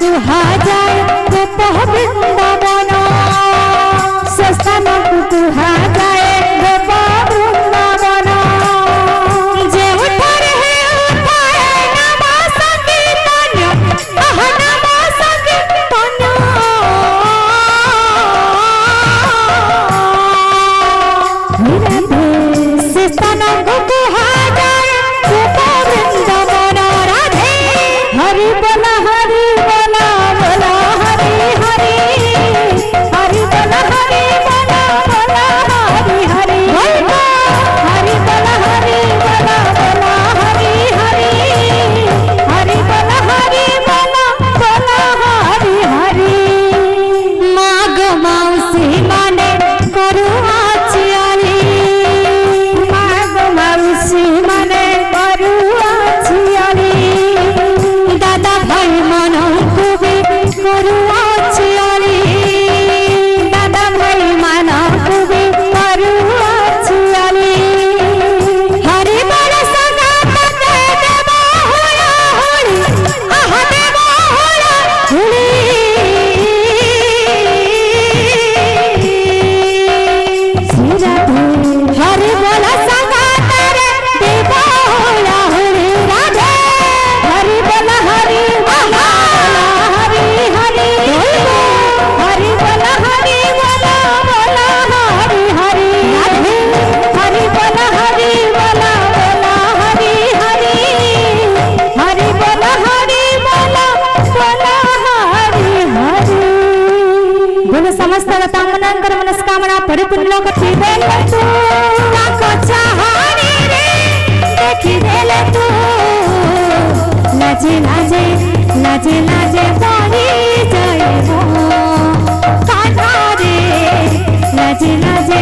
কুহা যায় গোপ বৃন্দাবন সে স্থান কুহা যায় গোপ বৃন্দাবন যে উঠারে উঠায় নাম সংকীর্তন আহ নাম সংকীর্তন সে স্থান কুহা যায় গোপ বৃন্দাবন রাধে হরি বলা হরি বলা বলা হরি হরি হরি বলা হরি বলা বলা হরি হরি হরি বলা হরি বলা বলা হরি হরি হরি বলা হরি বলা বলা হরি হরি মাগ মাউসি মানে করুণা চিয়ারি মাগ মাউসি মানে করুণা চিয়ারি দাদা ভাই মন খুবই করুণা চিয়ারি দাদা ভাই মন খুবই করুণা চিয়ারি হরি বল সদা পতে দেব হরা হরি আহ দেব হরা হরি হরি বল সদা তারে দেব হরা হরি রাধে হরি বল হরি বল হরি হরি হরি বল হরি বল বল হরি হরি রাধে হরি বল হরি বল বল হরি হরি হরি বল হরি বল বল হরি হরি बोलो समस्त कामनांकर मनस्कामना परिपूर्ण करते तू ताको चाहनी रे देखी देले तू लाजे लाजे लाजे लाजे पड़ी जाए वो कान्हा रे लाजे लाजे